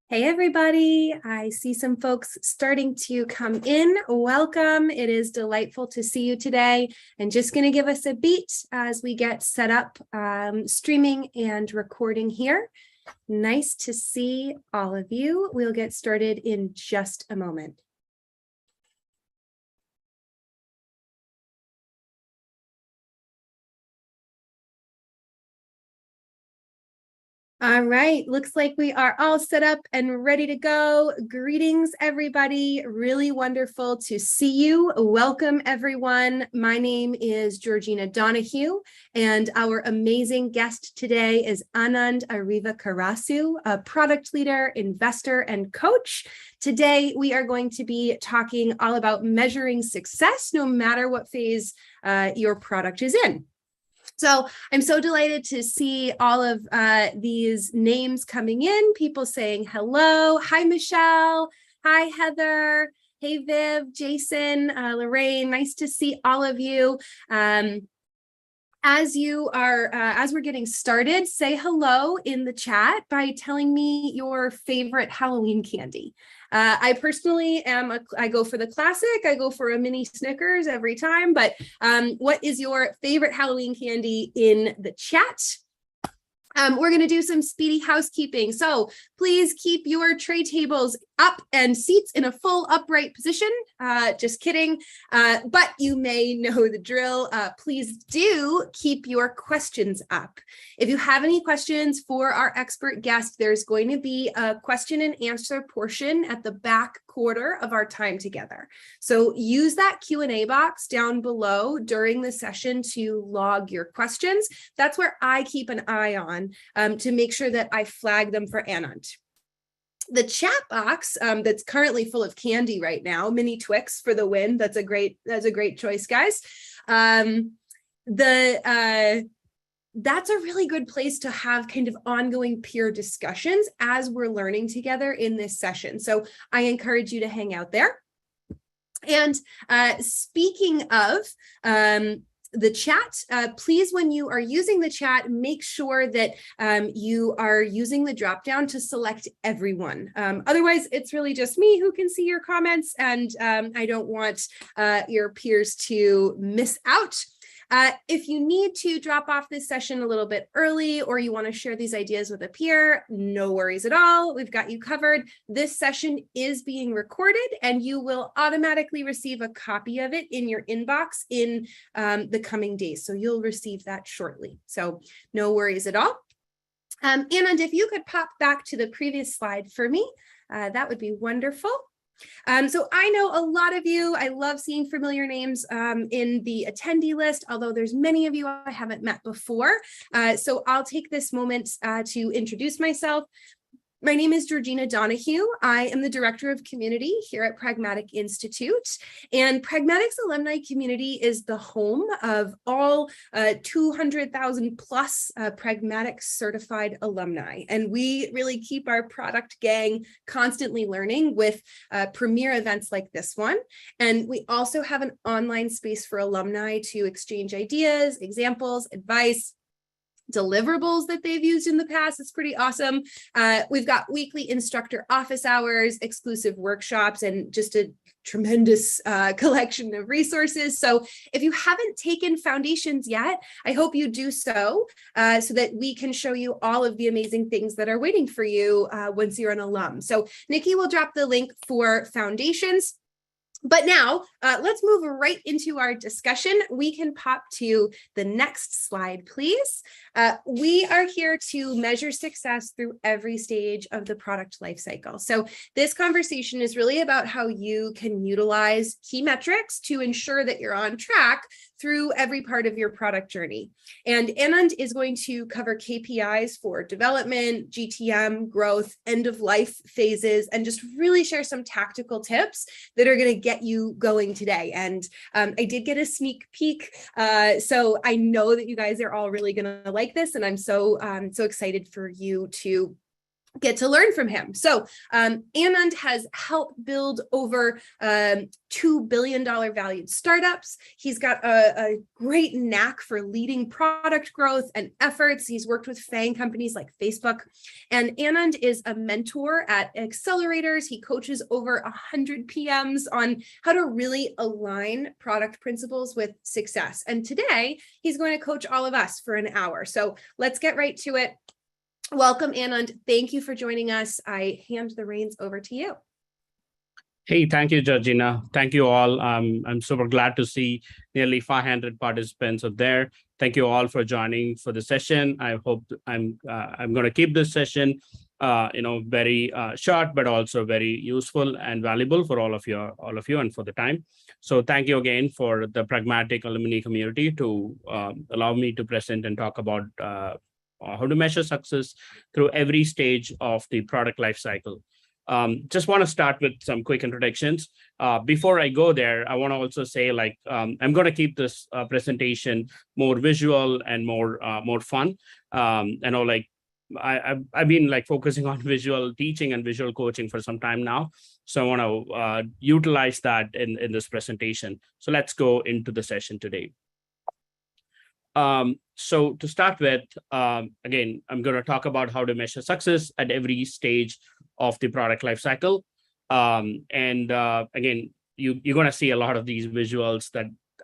Hey, everybody. I see some folks starting to come in. Welcome. It is delightful to see you today. And just going to give us a beat as we get set up streaming and recording here. Nice to see all of you. We'll get started in just a moment. All right, looks like we are all set up and ready to go. Greetings, everybody. Really wonderful to see you. Welcome, everyone. My name is Georgina Donahue, and our amazing guest today is Anand Arivukkarasu, a product leader, investor, and coach. Today, we are going to be talking all about measuring success, no matter what phase your product is in. So I'm so delighted to see all of these names coming in, people saying hello. Hi, Michelle. Hi, Heather. Hey, Viv, Jason, Lorraine. Nice to see all of you. As we're getting started, say hello in the chat by telling me your favorite Halloween candy. I personally I go for the classic. I go for a mini Snickers every time, but what is your favorite Halloween candy in the chat? We're going to do some speedy housekeeping. So please keep your tray tables up and seats in a full upright position. Just kidding. But you may know the drill. Please do keep your questions up. If you have any questions for our expert guest, there's going to be a question and answer portion at the back quarter of our time together. So use that Q&A box down below during the session to log your questions. That's where I keep an eye on to make sure that I flag them for Anand. The chat box that's currently full of candy right now, mini Twix for the win. That's a great choice, guys. That's a really good place to have kind of ongoing peer discussions as we're learning together in this session. So I encourage you to hang out there. And speaking of the chat, please, when you are using the chat, make sure that you are using the drop down to select everyone. Otherwise, it's really just me who can see your comments, and I don't want your peers to miss out. If you need to drop off this session a little bit early, or you want to share these ideas with a peer, no worries at all. We've got you covered. This session is being recorded, and you will automatically receive a copy of it in your inbox in the coming days. So you'll receive that shortly. So no worries at all. Anand, if you could pop back to the previous slide for me, that would be wonderful. So I know a lot of you. I love seeing familiar names in the attendee list, although there's many of you I haven't met before. So I'll take this moment to introduce myself. My name is Georgina Donahue. I am the Director of Community here at Pragmatic Institute. And Pragmatic's alumni community is the home of all 200,000 plus Pragmatic certified alumni. And we really keep our product gang constantly learning with premier events like this one. And we also have an online space for alumni to exchange ideas, examples, advice, deliverables that they've used in the past. It's pretty awesome. We've got weekly instructor office hours, exclusive workshops, and just a tremendous collection of resources. So if you haven't taken foundations yet, I hope you do so that we can show you all of the amazing things that are waiting for you once you're an alum. So Nikki will drop the link for foundations. But now let's move right into our discussion. We can pop to the next slide, please. We are here to measure success through every stage of the product lifecycle. So this conversation is really about how you can utilize key metrics to ensure that you're on track through every part of your product journey. And Anand is going to cover KPIs for development, GTM, growth, end of life phases, and just really share some tactical tips that are going to get you going today. And I did get a sneak peek, so I know that you guys are all really going to like this, and I'm so excited for you to get to learn from him. So Anand has helped build over $2 billion valued startups. He's got a great knack for leading product growth and efforts. He's worked with FAANG companies like Facebook. And Anand is a mentor at accelerators. He coaches over 100 PMs on how to really align product principles with success. And today he's going to coach all of us for an hour. So let's get right to it. Welcome, Anand. Thank you for joining us. I hand the reins over to you. Hey, thank you, Georgina. Thank you all. I'm super glad to see nearly 500 participants up there. Thank you all for joining for the session. I hope I'm going to keep this session, very short, but also very useful and valuable for all of you, and for the time. So thank you again for the pragmatic alumni community to allow me to present and talk about how to measure success through every stage of the product lifecycle. Just want to start with some quick introductions. Before I go there, I want to also say, I'm going to keep this presentation more visual and more fun. I've been focusing on visual teaching and visual coaching for some time now. So I want to utilize that in this presentation. So let's go into the session today. So to start with, again, I'm going to talk about how to measure success at every stage of the product lifecycle. Again, you're going to see a lot of these visuals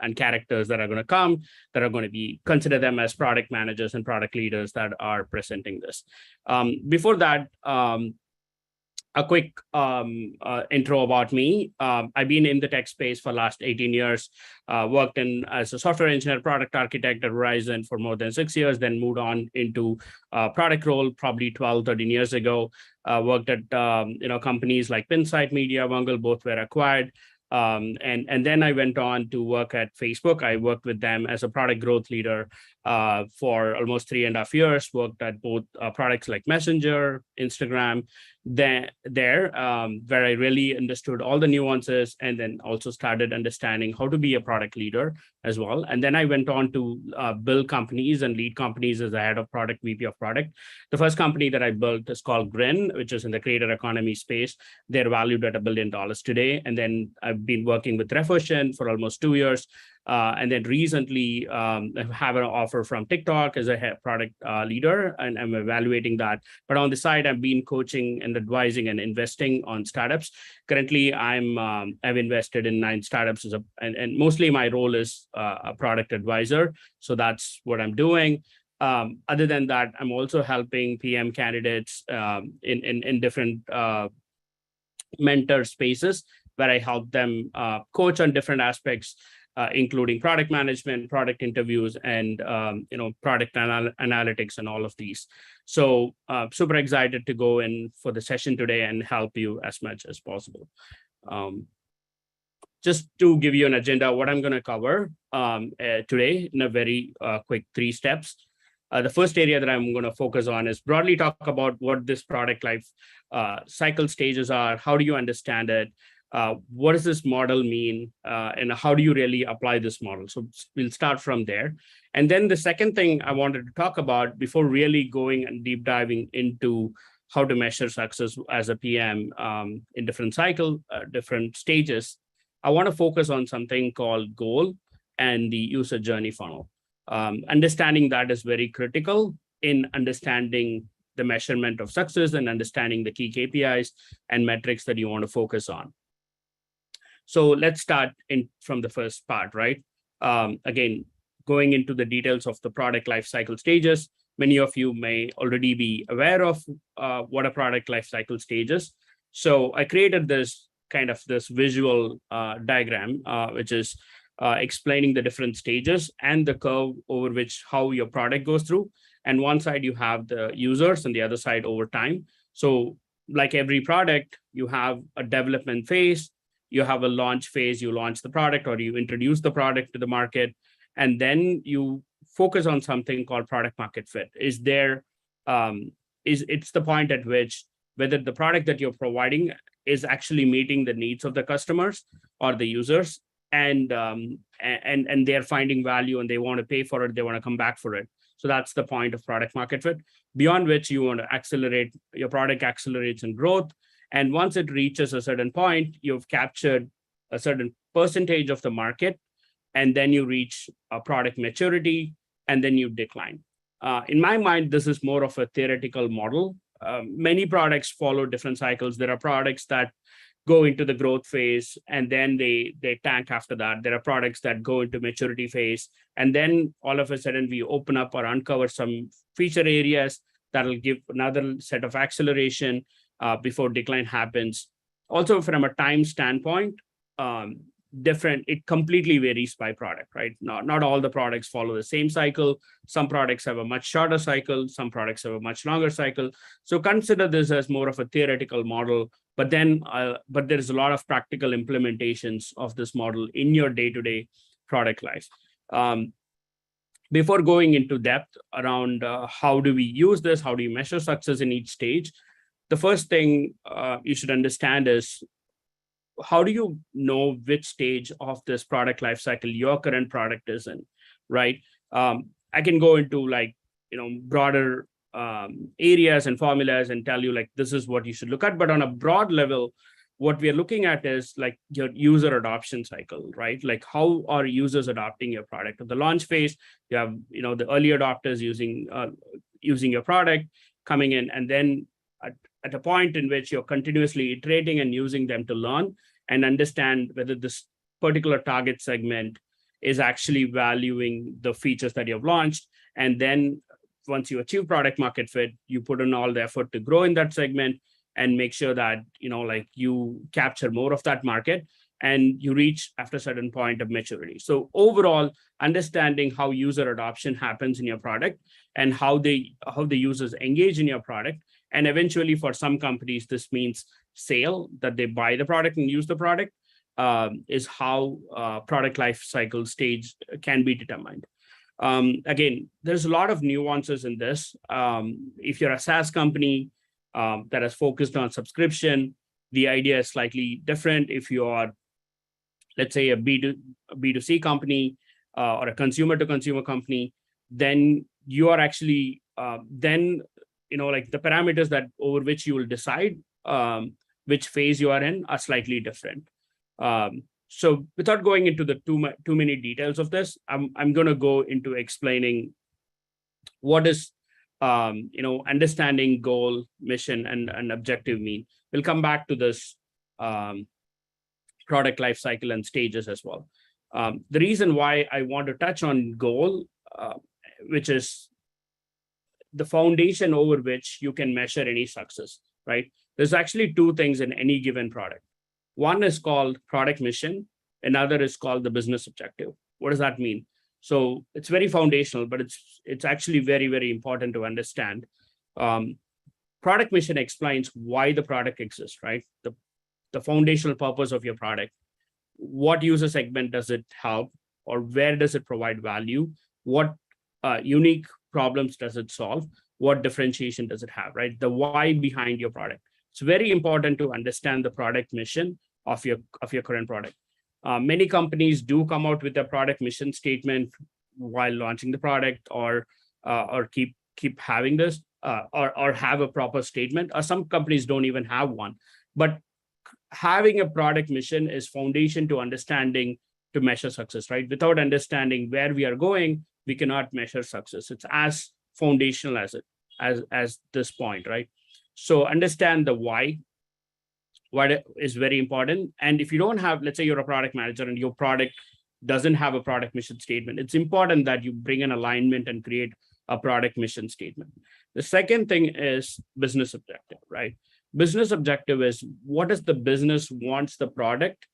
and characters that are going to come, that are going to be, consider them as product managers and product leaders that are presenting this. Before that, a quick intro about me. I've been in the tech space for the last 18 years, worked as a software engineer, product architect at Verizon for more than 6 years, then moved on into product role probably 12, 13 years ago. Worked at companies like Pinsight Media, Bungle, both were acquired. And then I went on to work at Facebook. I worked with them as a product growth leader for almost 3.5 years, worked at both products like Messenger, Instagram, where I really understood all the nuances and then also started understanding how to be a product leader as well. And then I went on to build companies and lead companies as the head of product, VP of product. The first company that I built is called Grin, which is in the creator economy space. They're valued at $1 billion today. And then I've been working with Refocean for almost 2 years. And then recently I have an offer from TikTok as a product leader, and I'm evaluating that. But on the side, I've been coaching and advising and investing on startups. Currently, I've invested in 9 startups, and mostly my role is a product advisor. So that's what I'm doing. Other than that, I'm also helping PM candidates in different mentor spaces where I help them coach on different aspects, including product management, product interviews, and product analytics and all of these. So super excited to go in for the session today and help you as much as possible. Just to give you an agenda, what I'm going to cover today in a very quick 3 steps. The first area that I'm going to focus on is broadly talk about what this product life cycle stages are. How do you understand it? What does this model mean? And how do you really apply this model? So we'll start from there. And then the second thing I wanted to talk about before really going and deep diving into how to measure success as a PM in different different stages, I want to focus on something called goal and the user journey funnel. Understanding that is very critical in understanding the measurement of success and understanding the key KPIs and metrics that you want to focus on. So let's start from the first part, right? Again, going into the details of the product lifecycle stages. Many of you may already be aware of what a product lifecycle stage is. So I created this visual diagram, which is explaining the different stages and the curve over which how your product goes through. And one side you have the users and the other side over time. So like every product, you have a development phase, you have a launch phase, you launch the product or you introduce the product to the market, and then you focus on something called product market fit. It's the point at which whether the product that you're providing is actually meeting the needs of the customers or the users, and they're finding value and they want to pay for it, they want to come back for it. So that's the point of product market fit, beyond which you want to accelerate, your product accelerates in growth. And once it reaches a certain point, you've captured a certain percentage of the market, and then you reach a product maturity, and then you decline. In my mind, this is more of a theoretical model. Many products follow different cycles. There are products that go into the growth phase and then they tank after that. There are products that go into maturity phase, and then all of a sudden we open up or uncover some feature areas that will give another set of acceleration before decline happens. Also, from a time standpoint, it completely varies by product, right? Not all the products follow the same cycle. Some products have a much shorter cycle, some products have a much longer cycle. So consider this as more of a theoretical model, but there's a lot of practical implementations of this model in your day-to-day product life. Before going into depth around how do we use this, how do you measure success in each stage, the first thing you should understand is, how do you know which stage of this product lifecycle your current product is in, right? I can go into broader areas and formulas and tell you this is what you should look at. But on a broad level, what we are looking at is your user adoption cycle, right? Like, how are users adopting your product? At the launch phase, you have the early adopters using your product, coming in, and then at a point in which you're continuously iterating and using them to learn and understand whether this particular target segment is actually valuing the features that you've launched. And then once you achieve product market fit, you put in all the effort to grow in that segment and make sure that you capture more of that market, and you reach after a certain point of maturity. So overall, understanding how user adoption happens in your product and how the users engage in your product. And eventually, for some companies, this means sale, that they buy the product and use the product, is how product life cycle stage can be determined. Again, there's a lot of nuances in this. If you're a SaaS company that is focused on subscription, the idea is slightly different. If you are, let's say, a B2C company or a consumer-to-consumer company, then you are actually the parameters that over which you will decide which phase you are in are slightly different. So without going into the too many details of this, I'm going to go into explaining what is understanding goal, mission, and objective mean. We'll come back to this product life cycle and stages as well. The reason why I want to touch on goal, which is the foundation over which you can measure any success, right? There's actually two things in any given product. One is called product mission, another is called the business objective. What does that mean? So it's very foundational, but it's actually very, very important to understand. Product mission explains why the product exists, right? The foundational purpose of your product. What user segment does it help, or where does it provide value? What unique problems does it solve? What differentiation does it have, right? The why behind your product. It's very important to understand the product mission of your current product. Many companies do come out with a product mission statement while launching the product, or keep having this, or have a proper statement. Or some companies don't even have one. But having a product mission is foundation to understanding to measure success, right? Without understanding where we are going, we cannot measure success. It's as foundational as this point, right? So understand the why. What is very important. And if you don't have, let's say you're a product manager and your product doesn't have a product mission statement, it's important that you bring an alignment and create a product mission statement. The second thing is business objective, right? Business objective is, what does the business wants the product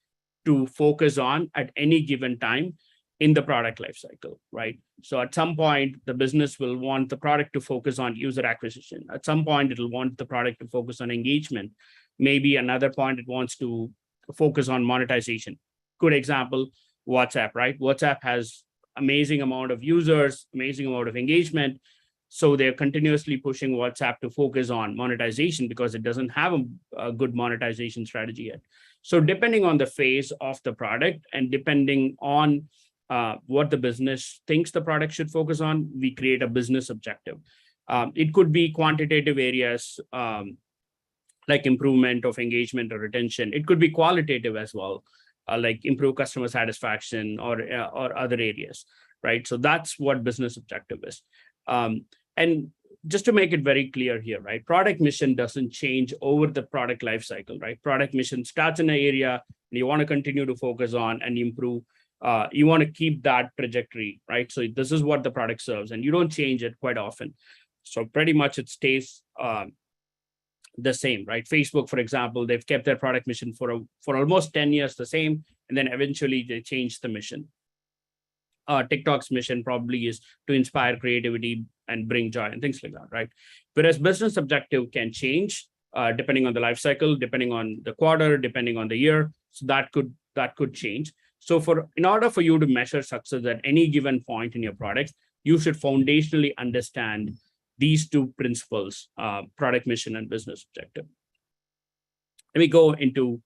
to focus on at any given time in the product lifecycle, right? So at some point, the business will want the product to focus on user acquisition. At some point, it'll want the product to focus on engagement. Maybe another point, it wants to focus on monetization. Good example, WhatsApp, right? WhatsApp has amazing amount of users, amazing amount of engagement. So they're continuously pushing WhatsApp to focus on monetization because it doesn't have a good monetization strategy yet. So depending on the phase of the product and depending on what the business thinks the product should focus on, we create a business objective. It could be quantitative areas, like improvement of engagement or retention. It could be qualitative as well, like improve customer satisfaction or other areas, right? So that's what business objective is. And just to make it very clear here, right? Product mission doesn't change over the product life cycle, right? Product mission starts in an area and you want to continue to focus on and improve. You want to keep that trajectory, right? So this is what the product serves, and you don't change it quite often. So pretty much it stays the same, right? Facebook, for example, they've kept their product mission for almost 10 years the same, and then eventually they changed the mission. TikTok's mission probably is to inspire creativity and bring joy and things like that, right? Whereas business objective can change depending on the life cycle, depending on the quarter, depending on the year. So that could change. So in order for you to measure success at any given point in your product, you should foundationally understand these two principles, product mission and business objective. Let me go into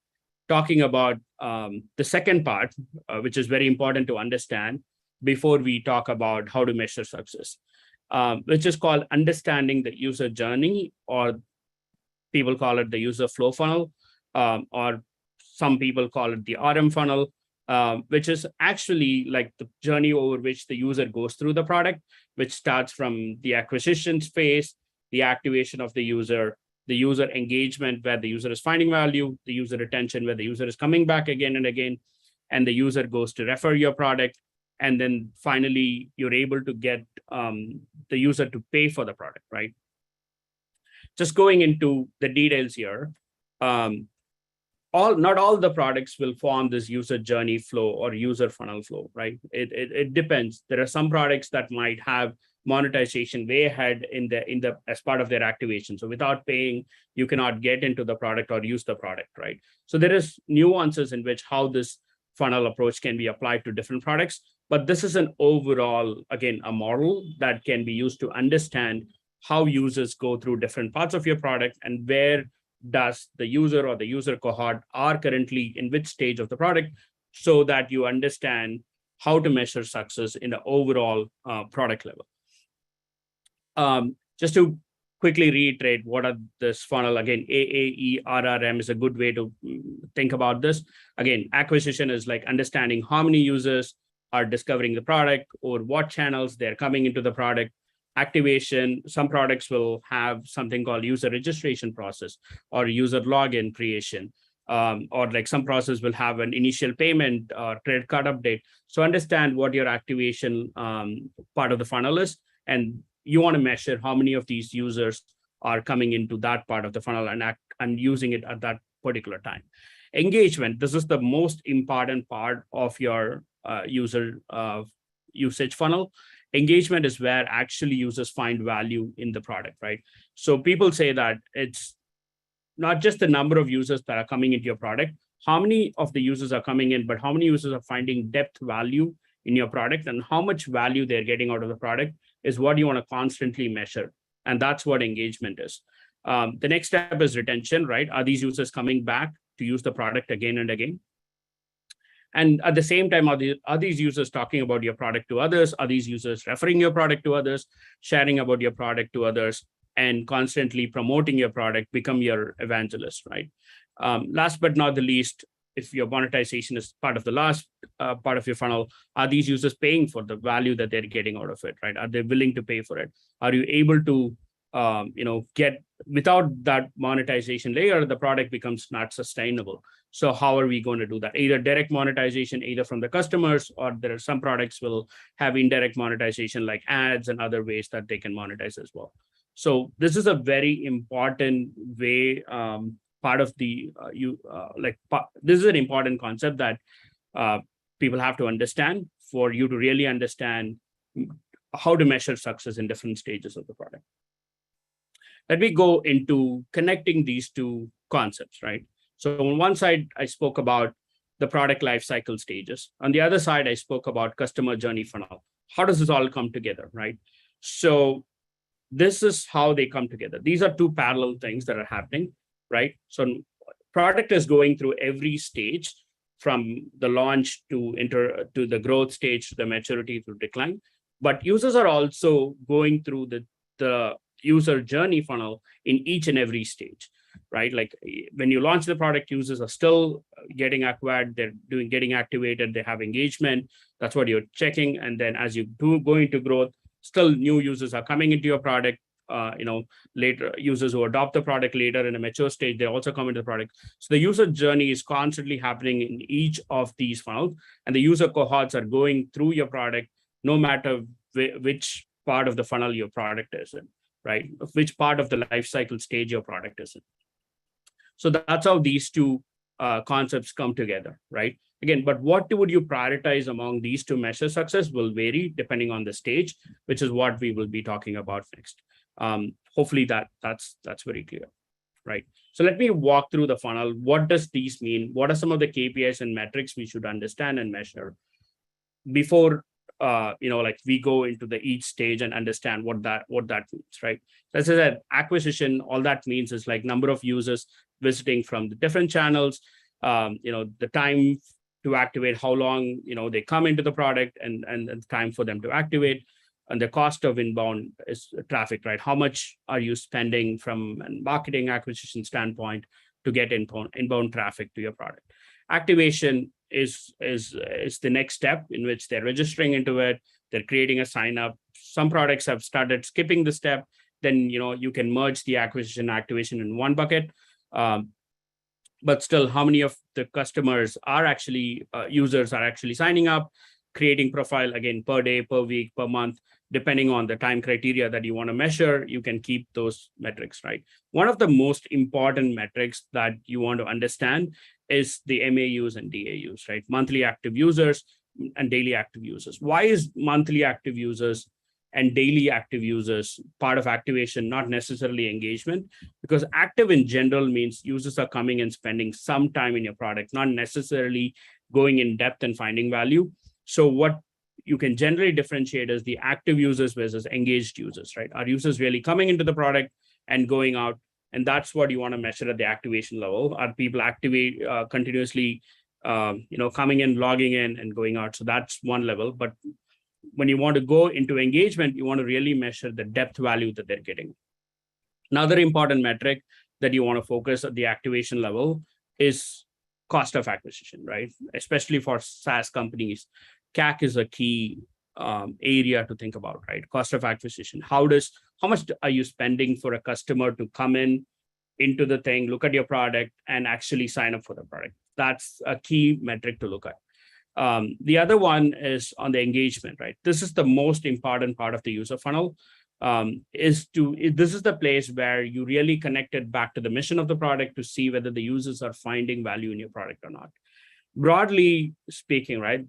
talking about the second part, which is very important to understand before we talk about how to measure success, which is called understanding the user journey, or people call it the user flow funnel, or some people call it the RM funnel, which is actually like the journey over which the user goes through the product, which starts from the acquisition phase, the activation of the user engagement, where the user is finding value, the user retention, where the user is coming back again and again, and the user goes to refer your product. And then finally, you're able to get the user to pay for the product, right? Just going into the details here, not all the products will form this user journey flow or user funnel flow, right? It depends. There are some products that might have monetization way ahead in the as part of their activation. So without paying, you cannot get into the product or use the product, right? So there is nuances in which how this funnel approach can be applied to different products. But this is an overall, again, a model that can be used to understand how users go through different parts of your product and where does the user or the user cohort are currently in which stage of the product, so that you understand how to measure success in the overall product level. Just to quickly reiterate what are this funnel, again, AAE, RRM is a good way to think about this. Again, acquisition is like understanding how many users are discovering the product or what channels they're coming into the product. Activation, some products will have something called user registration process or user login creation, or like some process will have an initial payment or credit card update. So understand what your activation part of the funnel is, and you want to measure how many of these users are coming into that part of the funnel and using it at that particular time. Engagement, this is the most important part of your user usage funnel. Engagement is where actually users find value in the product, right? So people say that it's not just the number of users that are coming into your product, how many of the users are coming in, but how many users are finding depth value in your product, and how much value they're getting out of the product is what you want to constantly measure. And that's what engagement is. The next step is retention, right? Are these users coming back to use the product again and again? And at the same time, are these users talking about your product to others? Are these users referring your product to others, sharing about your product to others, and constantly promoting your product, become your evangelist, right? Last but not the least, if your monetization is part of the last part of your funnel, are these users paying for the value that they're getting out of it, right? Are they willing to pay for it? Are you able to get, without that monetization layer, the product becomes not sustainable. So how are we going to do that? Either direct monetization, either from the customers, or there are some products will have indirect monetization like ads and other ways that they can monetize as well. So this is a very important way, part of the, this is an important concept that people have to understand for you to really understand how to measure success in different stages of the product. Let me go into connecting these two concepts, right? So on one side, I spoke about the product lifecycle stages. On the other side, I spoke about customer journey funnel. How does this all come together, right? So this is how they come together. These are two parallel things that are happening, right? So product is going through every stage from the launch to the growth stage, to the maturity, to decline. But users are also going through the user journey funnel in each and every stage, right? Like when you launch the product, users are still getting acquired, they're getting activated, they have engagement. That's what you're checking. And then as you go into growth, still new users are coming into your product. Later users who adopt the product later in a mature stage, they also come into the product. So the user journey is constantly happening in each of these funnels, and the user cohorts are going through your product, no matter which part of the funnel your product is in, right? Which part of the life cycle stage your product is in. So that's how these two concepts come together, right? Again, but what would you prioritize among these to measure success will vary depending on the stage, which is what we will be talking about next. Hopefully that's very clear, right? So let me walk through the funnel. What does these mean? What are some of the KPIs and metrics we should understand and measure before we go into each stage and understand what that means, right? As I said, acquisition, all that means is like number of users visiting from the different channels, the time to activate, how long they come into the product, and the time for them to activate, and the cost of inbound is traffic, right? How much are you spending from a marketing acquisition standpoint to get inbound traffic to your product? Activation is the next step in which they're registering into it. They're creating a sign up. Some products have started skipping the step. Then you can merge the acquisition activation in one bucket. But still, how many of the customers are actually users are actually signing up, creating profile again per day, per week, per month, depending on the time criteria that you want to measure. You can keep those metrics, right? One of the most important metrics that you want to understand is the MAUs and DAUs, right? Monthly active users and daily active users. Why is monthly active users and daily active users part of activation, not necessarily engagement? Because active in general means users are coming and spending some time in your product, not necessarily going in depth and finding value. So what you can generally differentiate is the active users versus engaged users, right? Are users really coming into the product and going out? And that's what you want to measure at the activation level. Are people continuously, coming in, logging in, and going out? So that's one level. But when you want to go into engagement, you want to really measure the depth value that they're getting. Another important metric that you want to focus at the activation level is cost of acquisition, right? Especially for SaaS companies, CAC is a key area to think about, right? Cost of acquisition. How much are you spending for a customer to come into the thing, look at your product, and actually sign up for the product? That's a key metric to look at. The other one is on the engagement, right? This is the most important part of the user funnel. This is the place where you really connect it back to the mission of the product to see whether the users are finding value in your product or not. Broadly speaking, right?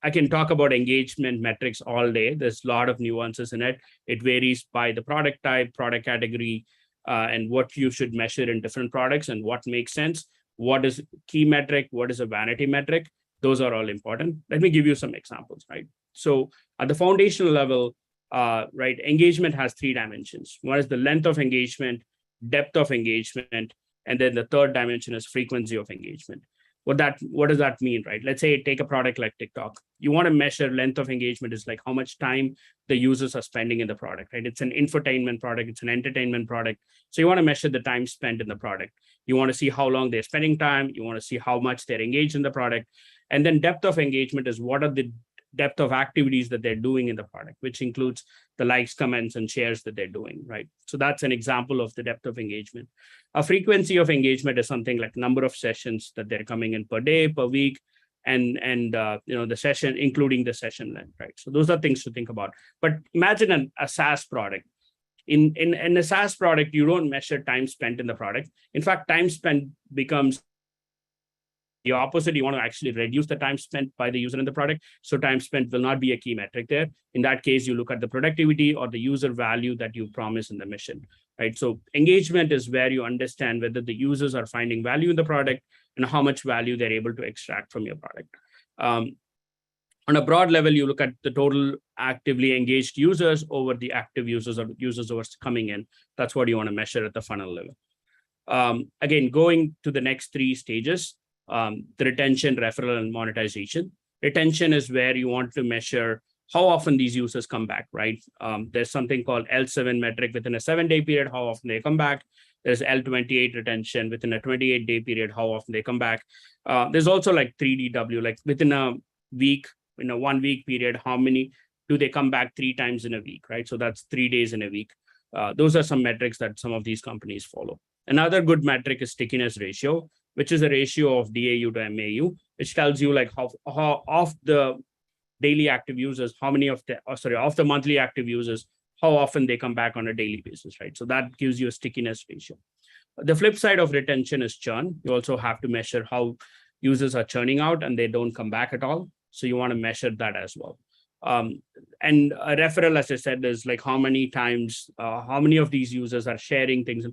I can talk about engagement metrics all day. There's a lot of nuances in it. It varies by the product type, product category, and what you should measure in different products and what makes sense. What is key metric? What is a vanity metric? Those are all important. Let me give you some examples, right? So at the foundational level, right, engagement has 3 dimensions. One is the length of engagement, depth of engagement, and then the third dimension is frequency of engagement. What does that mean, right? Let's say take a product like TikTok. You want to measure length of engagement is like how much time the users are spending in the product, right? It's an infotainment product, it's an entertainment product. So you want to measure the time spent in the product. You want to see how long they're spending time. You want to see how much they're engaged in the product. And then depth of engagement is what are the depth of activities that they're doing in the product, which includes the likes, comments, and shares that they're doing, right? So that's an example of the depth of engagement. A frequency of engagement is something like number of sessions that they're coming in per day, per week, and the session, including the session length, right? So those are things to think about. But imagine a SaaS product. In a SaaS product, you don't measure time spent in the product. In fact, time spent becomes the opposite. You want to actually reduce the time spent by the user in the product. So time spent will not be a key metric there. In that case, you look at the productivity or the user value that you promise in the mission, right? So engagement is where you understand whether the users are finding value in the product and how much value they're able to extract from your product. On a broad level, you look at the total actively engaged users over the active users or users who are coming in. That's what you want to measure at the funnel level. Again, going to the next 3 stages. the retention, referral, and monetization. Retention is where you want to measure how often these users come back, right? There's something called L7 metric within a 7-day period, how often they come back. There's L28 retention within a 28-day period, how often they come back. There's also like 3DW, like within a week, in a 1 week period, how many do they come back 3 times in a week, right? So that's 3 days in a week. Those are some metrics that some of these companies follow. Another good metric is stickiness ratio, which is a ratio of DAU to MAU, which tells you like how of the daily active users, how many of the monthly active users, how often they come back on a daily basis, right? So that gives you a stickiness ratio. The flip side of retention is churn. You also have to measure how users are churning out and they don't come back at all. So you want to measure that as well. And a referral, as I said, is like how many times, how many of these users are sharing things in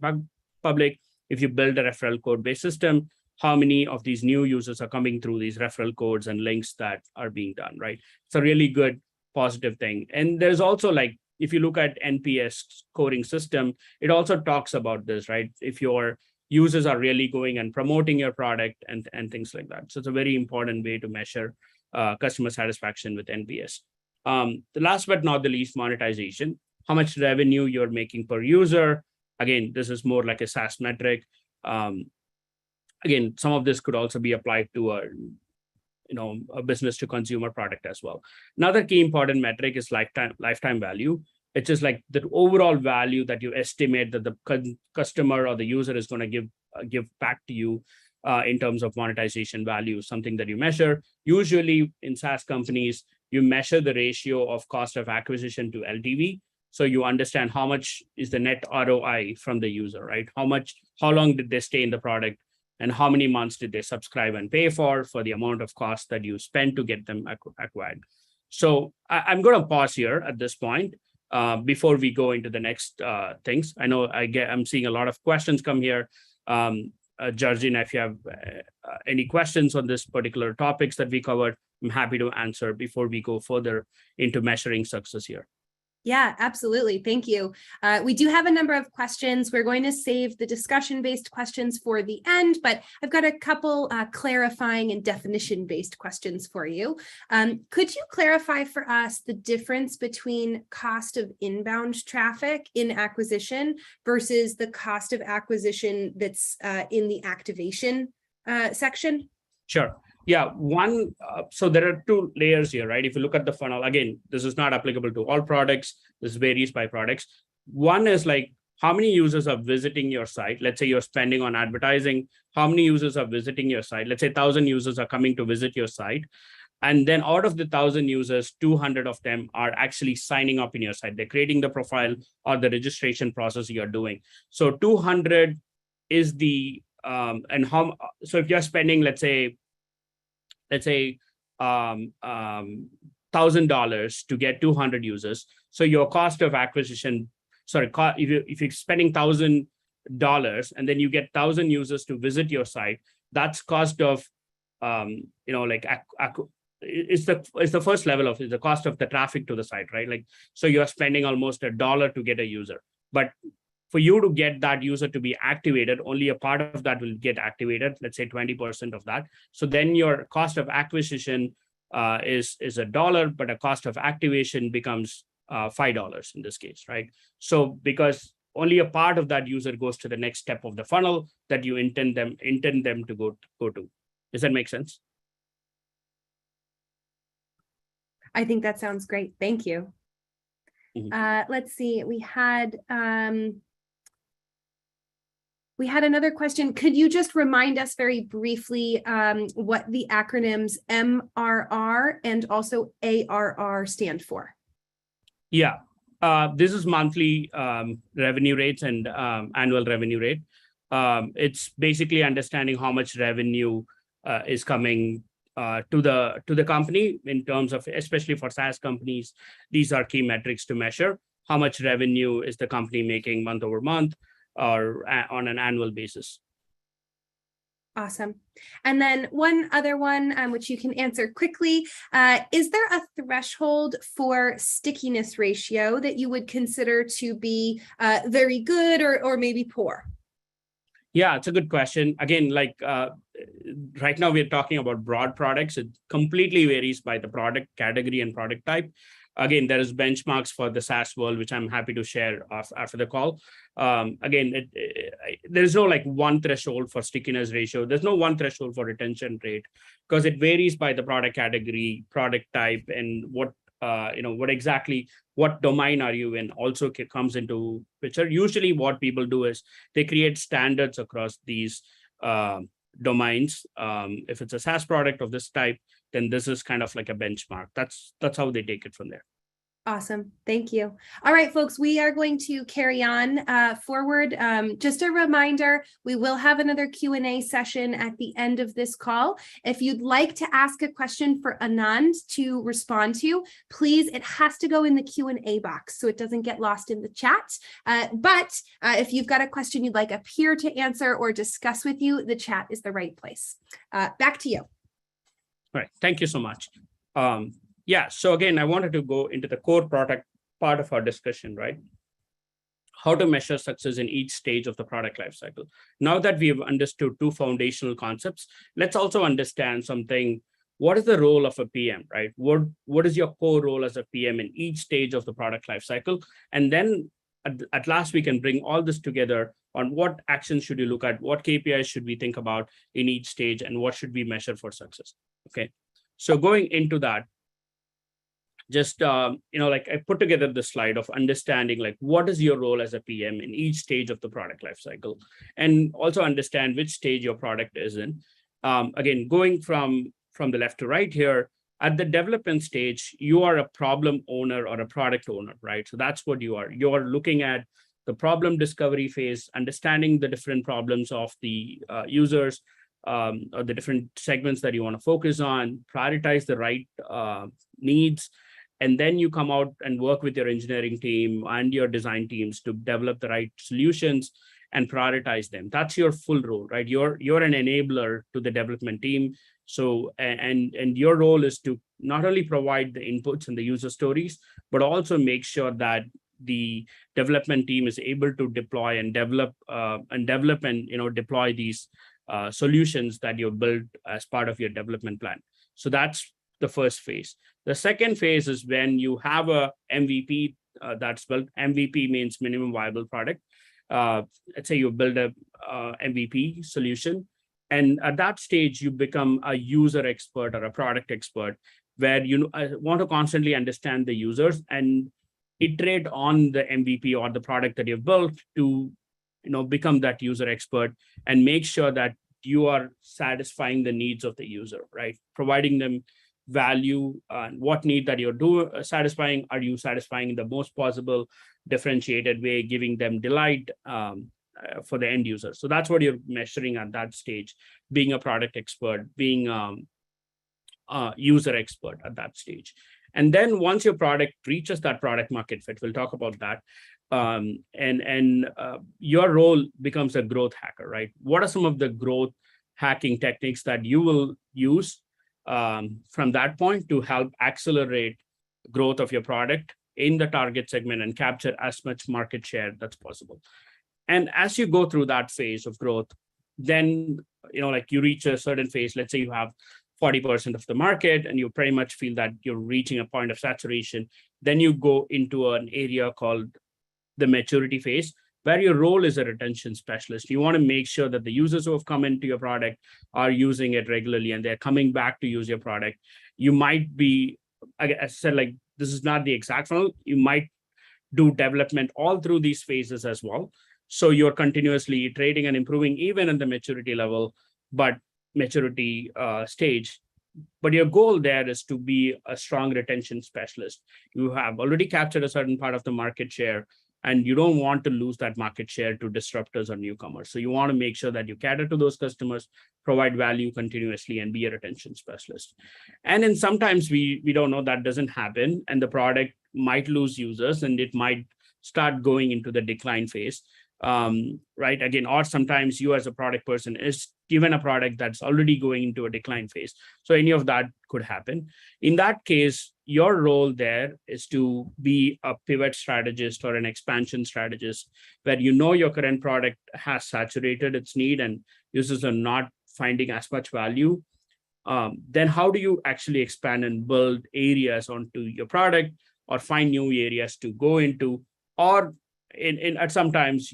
public. If you build a referral code-based system, how many of these new users are coming through these referral codes and links that are being done, right? It's a really good positive thing. And there's also like, if you look at NPS scoring system, it also talks about this, right? If your users are really going and promoting your product and things like that. So it's a very important way to measure customer satisfaction with NPS. The last but not the least, monetization, how much revenue you're making per user. Again, this is more like a SaaS metric. Again, some of this could also be applied to a business to consumer product as well. Another key important metric is lifetime value. It's just like the overall value that you estimate that the customer or the user is going to give back to you in terms of monetization value, something that you measure. Usually in SaaS companies, you measure the ratio of cost of acquisition to LTV. So you understand how much is the net ROI from the user, right? How long did they stay in the product? And how many months did they subscribe and pay for the amount of cost that you spend to get them acquired. So I'm going to pause here at this point before we go into the next things. I know I'm seeing a lot of questions come here. Georgina, if you have any questions on this particular topics that we covered, I'm happy to answer before we go further into measuring success here. Yeah, absolutely. Thank you. We do have a number of questions. We're going to save the discussion-based questions for the end, but I've got a couple clarifying and definition-based questions for you. Could you clarify for us the difference between cost of inbound traffic in acquisition versus the cost of acquisition that's in the activation section? Sure. Yeah, so there are 2 layers here, right? If you look at the funnel, again, this is not applicable to all products. This varies by products. One is like how many users are visiting your site. Let's say you're spending on advertising. How many users are visiting your site? Let's say 1,000 users are coming to visit your site. And then out of the 1,000 users, 200 of them are actually signing up in your site. They're creating the profile or the registration process you're doing. So 200 is the, so if you're spending, let's say $1,000 to get 200 users. So your cost of acquisition, if you're spending $1,000 and then you get 1,000 users to visit your site, that's cost of, it's the first level of the cost of the traffic to the site, right? Like, so you're spending almost $1 to get a user, but for you to get that user to be activated, only a part of that will get activated, let's say 20% of that. So then your cost of acquisition is $1, but a cost of activation becomes $5 in this case, right? So because only a part of that user goes to the next step of the funnel that you intend them to go to. Does that make sense? I think that sounds great. Thank you. Mm-hmm. Let's see. We had another question. Could you just remind us very briefly what the acronyms MRR and also ARR stand for? Yeah, this is monthly revenue rates and annual revenue rate. It's basically understanding how much revenue is coming to the company in terms of, especially for SaaS companies, these are key metrics to measure. How much revenue is the company making month over month or on an annual basis? Awesome. And then one other one, which you can answer quickly, is there a threshold for stickiness ratio that you would consider to be very good or maybe poor? Yeah, it's a good question. Again, like right now we're talking about broad products. It completely varies by the product category and product type. Again, there is benchmarks for the SaaS world, which I'm happy to share after the call. Again, there's no like one threshold for stickiness ratio. There's no one threshold for retention rate, because it varies by the product category, product type, and what domain are you in also comes into picture. Usually what people do is they create standards across these domains. If it's a SaaS product of this type, then this is kind of like a benchmark. That's how they take it from there. Awesome. Thank you. All right, folks, we are going to carry on forward. Just a reminder, we will have another Q&A session at the end of this call. If you'd like to ask a question for Anand to respond to, please, it has to go in the Q&A box so it doesn't get lost in the chat. But if you've got a question you'd like a peer to answer or discuss with you, the chat is the right place. Back to you. All right. Thank you so much. Yeah, so again, I wanted to go into the core product part of our discussion, right? How to measure success in each stage of the product lifecycle. Now that we have understood two foundational concepts, let's also understand something. What is the role of a PM, right? What is your core role as a PM in each stage of the product lifecycle? And then at last, we can bring all this together on what actions should you look at, what KPIs should we think about in each stage, and what should we measure for success, okay? So going into that, just, like I put together the slide of understanding like what is your role as a PM in each stage of the product lifecycle, and also understand which stage your product is in. Again, going from the left to right here, at the development stage, you are a problem owner or a product owner, right? So that's what you are. You're looking at the problem discovery phase, understanding the different problems of the users, or the different segments that you want to focus on, prioritize the right needs. And then you come out and work with your engineering team and your design teams to develop the right solutions and prioritize them. That's your full role, right? You're an enabler to the development team. So, and your role is to not only provide the inputs and the user stories, but also make sure that the development team is able to deploy and develop and deploy these solutions that you've built as part of your development plan. So that's the first phase. The second phase is when you have a MVP that's built. MVP means minimum viable product. Let's say you build a MVP solution, and at that stage you become a user expert or a product expert, where you want to constantly understand the users and iterate on the MVP or the product that you've built to become that user expert and make sure that you are satisfying the needs of the user, right? Providing them value and what need that you're satisfying. Are you satisfying in the most possible differentiated way, giving them delight for the end user? So that's what you're measuring at that stage, being a product expert, being a user expert at that stage. And then once your product reaches that product market fit, we'll talk about that. Your role becomes a growth hacker, right? What are some of the growth hacking techniques that you will use from that point to help accelerate growth of your product in the target segment and capture as much market share that's possible? And as you go through that phase of growth, then like you reach a certain phase. Let's say you have 40% of the market and you pretty much feel that you're reaching a point of saturation. Then you go into an area called the maturity phase, where your role is a retention specialist. You want to make sure that the users who have come into your product are using it regularly and they're coming back to use your product. You might be, as I said, like this is not the exact funnel. You might do development all through these phases as well. So you're continuously iterating and improving even at the maturity level, but maturity stage. But your goal there is to be a strong retention specialist. You have already captured a certain part of the market share, and you don't want to lose that market share to disruptors or newcomers. So you want to make sure that you cater to those customers, provide value continuously, and be a retention specialist. And then sometimes we don't know, that doesn't happen, and the product might lose users and it might start going into the decline phase. Right? Again, or sometimes you as a product person is given a product that's already going into a decline phase. So any of that could happen. In that case, your role there is to be a pivot strategist or an expansion strategist, where your current product has saturated its need and users are not finding as much value, then how do you actually expand and build areas onto your product, or find new areas to go into, or at sometimes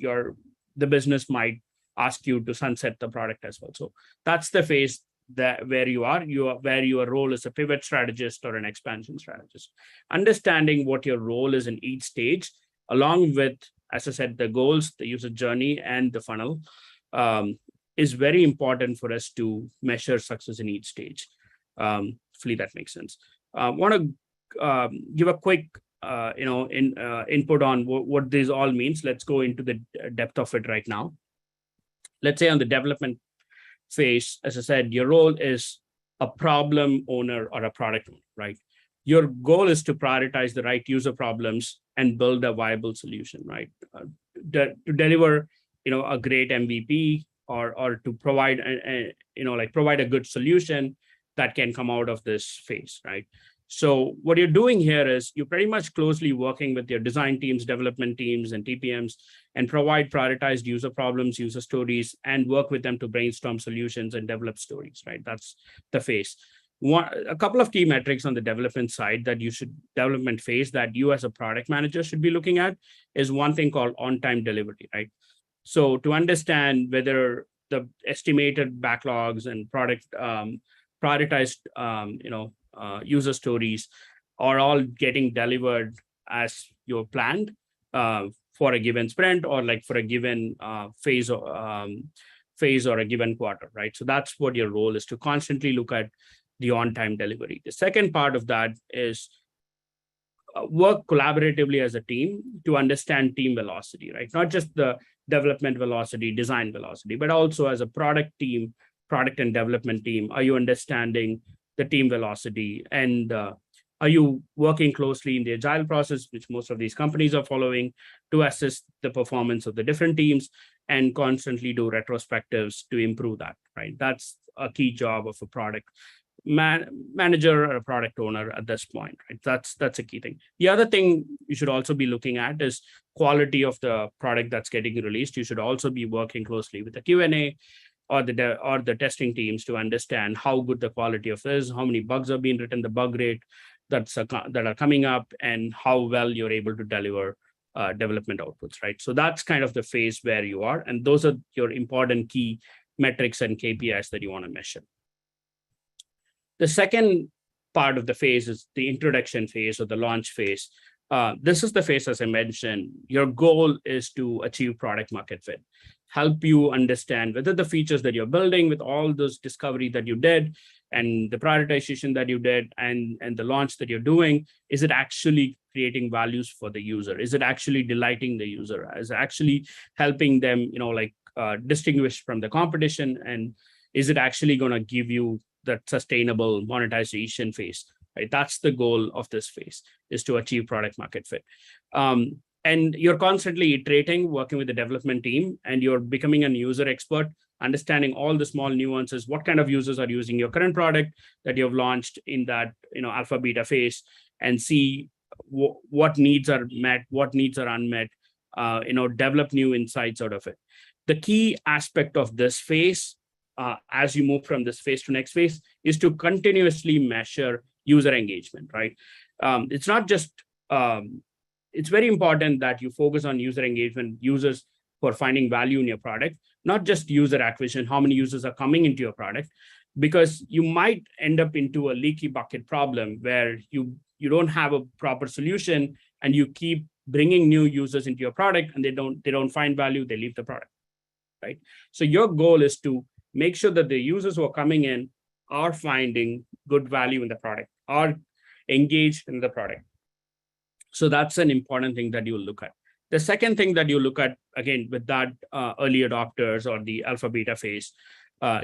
the business might ask you to sunset the product as well. So that's the phase where your role is a pivot strategist or an expansion strategist. Understanding what your role is in each stage, along with, as I said, the goals, the user journey, and the funnel, is very important for us to measure success in each stage. Hopefully that makes sense. Want to give a quick input on what this all means. Let's go into the depth of it right now. Let's say on the development phase, as I said, your role is a problem owner or a product owner, right? Your goal is to prioritize the right user problems and build a viable solution, right? To deliver, a great MVP, or to provide provide a good solution that can come out of this phase, right? So what you're doing here is you're pretty much closely working with your design teams, development teams, and TPMs, and provide prioritized user problems, user stories, and work with them to brainstorm solutions and develop stories, right? That's the phase. A couple of key metrics on the development side development phase that you as a product manager should be looking at is one thing called on-time delivery, right? So to understand whether the estimated backlogs and product prioritized, user stories are all getting delivered as you planned for a given sprint, or like for a given phase or a given quarter, right? So that's what your role is, to constantly look at the on-time delivery. The second part of that is work collaboratively as a team to understand team velocity, right? Not just the development velocity, design velocity, but also as a product and development team. Are you understanding the team velocity? And are you working closely in the agile process, which most of these companies are following, to assess the performance of the different teams and constantly do retrospectives to improve that, right? That's a key job of a product manager or a product owner at this point, right? That's a key thing. The other thing you should also be looking at is quality of the product that's getting released. You should also be working closely with the Q&A or the testing teams to understand how good the quality of is, how many bugs are being written, the bug rate that are coming up, and how well you're able to deliver development outputs, right? So that's kind of the phase where you are, and those are your important key metrics and KPIs that you want to measure. The second part of the phase is the introduction phase or the launch phase. This is the phase, as I mentioned, your goal is to achieve product market fit, help you understand whether the features that you're building with all those discovery that you did and the prioritization that you did and the launch that you're doing, is it actually creating values for the user? Is it actually delighting the user? Is it actually helping them, distinguish from the competition? And is it actually going to give you that sustainable monetization phase, right? That's the goal of this phase, is to achieve product market fit. And you're constantly iterating, working with the development team, and you're becoming a user expert, understanding all the small nuances. What kind of users are using your current product that you've launched in that alpha beta phase, and see what needs are met, what needs are unmet, develop new insights out of it. The key aspect of this phase, as you move from this phase to next phase, is to continuously measure user engagement, right? It's not just, it's very important that you focus on user engagement, users who are finding value in your product, not just user acquisition, how many users are coming into your product, because you might end up into a leaky bucket problem where you don't have a proper solution and you keep bringing new users into your product and they don't find value, they leave the product, right? So your goal is to make sure that the users who are coming in are finding good value in the product, are engaged in the product. So that's an important thing that you look at. The second thing that you look at, again, with that early adopters or the alpha beta phase,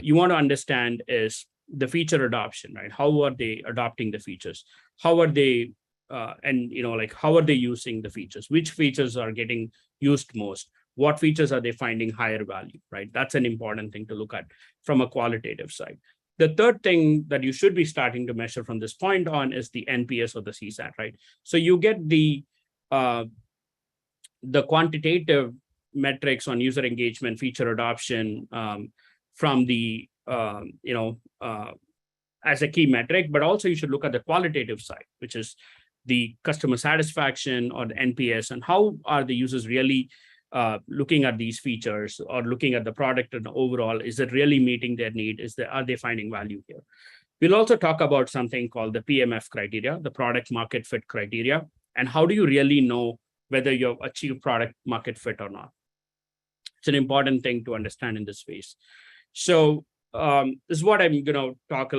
you want to understand is the feature adoption, right? How are they adopting the features? How are they, how are they using the features? Which features are getting used most? What features are they finding higher value, right? That's an important thing to look at from a qualitative side. The third thing that you should be starting to measure from this point on is the NPS or the CSAT, right? So you get the quantitative metrics on user engagement, feature adoption from the as a key metric, but also you should look at the qualitative side, which is the customer satisfaction or the NPS, and how are the users really looking at these features or looking at the product and overall, is it really meeting their need? Are they finding value here? We'll also talk about something called the PMF criteria, the product market fit criteria, and how do you really know whether you've achieved product market fit or not? It's an important thing to understand in this phase. So this is what I'm going to talk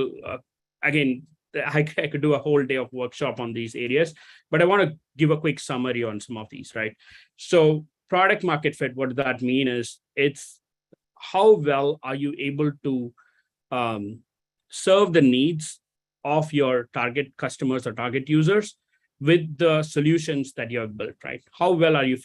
again. I could do a whole day of workshop on these areas, but I want to give a quick summary on some of these, right? So product market fit, what does that mean is it's how well are you able to serve the needs of your target customers or target users with the solutions that you have built, right? How well are you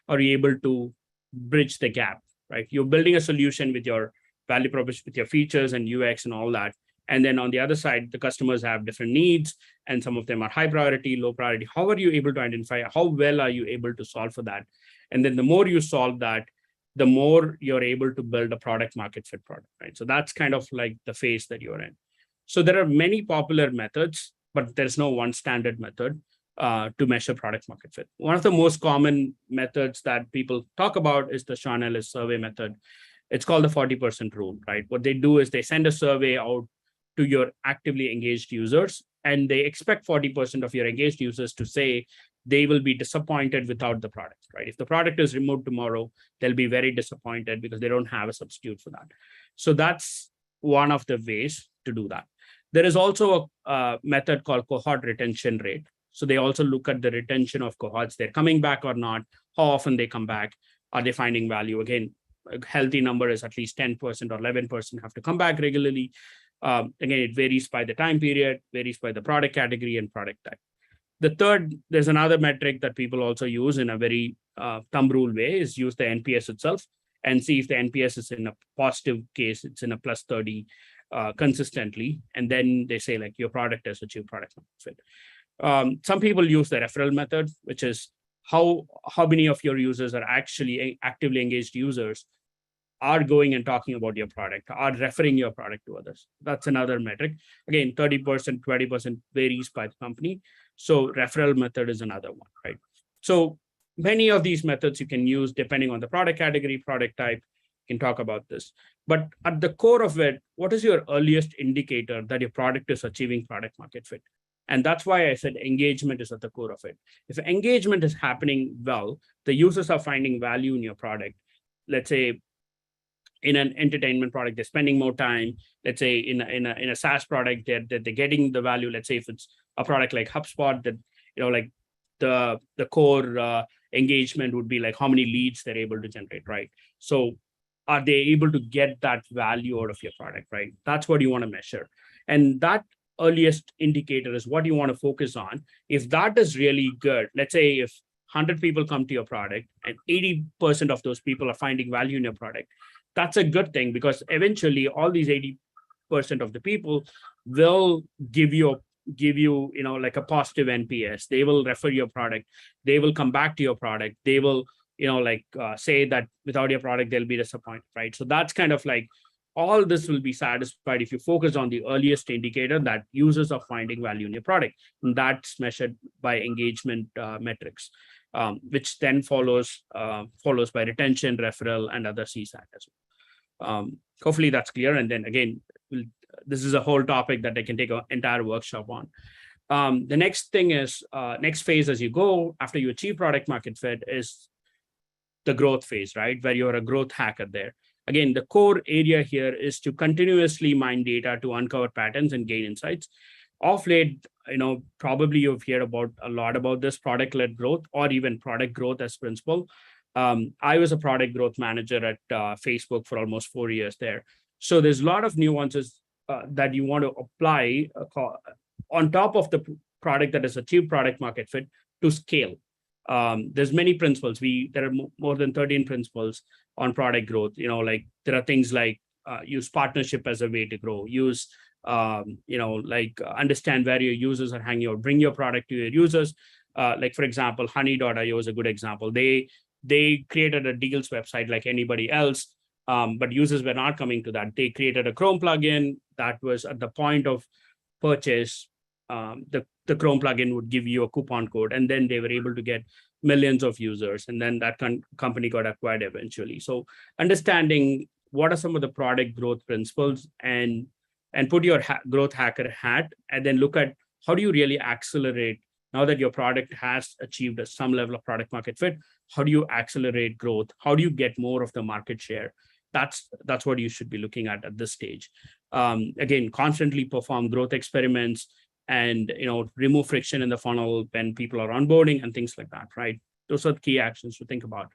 able to bridge the gap, right? You're building a solution with your value proposition, with your features and UX and all that. And then on the other side, the customers have different needs, and some of them are high priority, low priority. How are you able to identify? How well are you able to solve for that? And then the more you solve that, the more you're able to build a product market fit product, right? So that's kind of like the phase that you're in. So there are many popular methods, but there's no one standard method to measure product market fit. One of the most common methods that people talk about is the Sean Ellis survey method. It's called the 40% rule, right? What they do is they send a survey out to your actively engaged users, and they expect 40% of your engaged users to say they will be disappointed without the product, right? If the product is removed tomorrow, they'll be very disappointed because they don't have a substitute for that. So that's one of the ways to do that. There is also a method called cohort retention rate. So they also look at the retention of cohorts. They're coming back or not, how often they come back, are they finding value? Again, a healthy number is at least 10% or 11% have to come back regularly. Again, it varies by the time period, varies by the product category and product type. The third, there's another metric that people also use in a very thumb rule way, is use the NPS itself and see if the NPS is in a positive case, it's in a plus 30 consistently. And then they say like your product has achieved product market fit. Some people use the referral method, which is how many of your users are actually actively engaged users are going and talking about your product, are referring your product to others. That's another metric. Again, 30%, 20% varies by the company. So referral method is another one, right? So many of these methods you can use depending on the product category, product type. You can talk about this. But at the core of it, what is your earliest indicator that your product is achieving product market fit? And that's why I said engagement is at the core of it. If engagement is happening well, the users are finding value in your product. Let's say in an entertainment product, they're spending more time. Let's say in a SaaS product, they're getting the value. Let's say if it's a product like HubSpot, that like the core engagement would be like how many leads they're able to generate, right? So are they able to get that value out of your product, right? That's what you want to measure. And that earliest indicator is what you want to focus on. If that is really good, let's say if 100 people come to your product and 80% of those people are finding value in your product, that's a good thing, because eventually all these 80% of the people will give you like a positive NPS. They will refer your product. They will come back to your product. They will, say that without your product, they'll be disappointed, right? So that's kind of like all this will be satisfied if you focus on the earliest indicator that users are finding value in your product. And that's measured by engagement metrics, which then follows by retention, referral, and other CSAT as well. Hopefully that's clear. And then again, this is a whole topic that I can take an entire workshop on. The next thing is, next phase as you go, after you achieve product market fit, is the growth phase, right? Where you're a growth hacker there. Again, the core area here is to continuously mine data to uncover patterns and gain insights. Of late, probably you've heard a lot about this product-led growth or even product growth as principle. I was a product growth manager at Facebook for almost 4 years there. So there's a lot of nuances that you want to apply on top of the product that has achieved product market fit to scale. There's many principles. There are more than 13 principles on product growth. Like there are things like use partnership as a way to grow. Use understand where your users are hanging out. Bring your product to your users. Like for example, honey.io is a good example. They created a deals website like anybody else. but users were not coming to that. They created a Chrome plugin that was at the point of purchase. The Chrome plugin would give you a coupon code, and then they were able to get millions of users. And then that company got acquired eventually. So understanding what are some of the product growth principles, and put your growth hacker hat, and then look at how do you really accelerate now that your product has achieved some level of product market fit. How do you accelerate growth? How do you get more of the market share? That's what you should be looking at this stage. Again, constantly perform growth experiments, and remove friction in the funnel when people are onboarding and things like that, right? Those are the key actions to think about.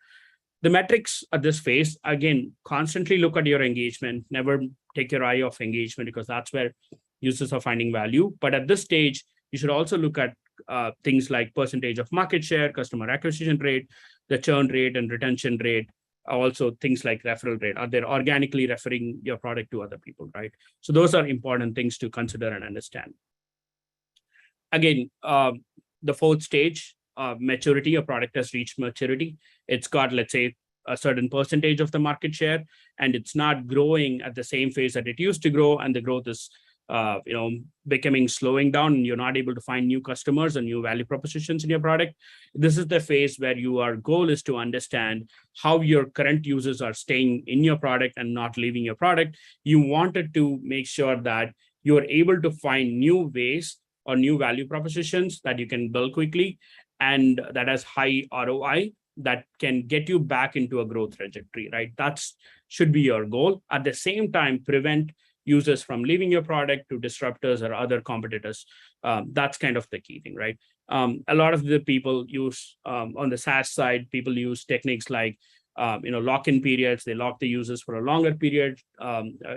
The metrics at this phase, again, constantly look at your engagement. Never take your eye off engagement, because that's where users are finding value. But at this stage, you should also look at things like percentage of market share, customer acquisition rate, the churn rate and retention rate. Also things like referral rate. Are they organically referring your product to other people, right? So those are important things to consider and understand. Again, the fourth stage, maturity. Your product has reached maturity. It's got, let's say, a certain percentage of the market share, and it's not growing at the same phase that it used to grow, and the growth is slowing down, and you're not able to find new customers and new value propositions in your product. This is the phase where your goal is to understand how your current users are staying in your product and not leaving your product. You wanted to make sure that you're able to find new ways or new value propositions that you can build quickly, and that has high ROI, that can get you back into a growth trajectory, right? That's should be your goal. At the same time, prevent users from leaving your product to disruptors or other competitors. That's kind of the key thing, right? A lot of the people use, on the SaaS side, people use techniques like lock-in periods. They lock the users for a longer period,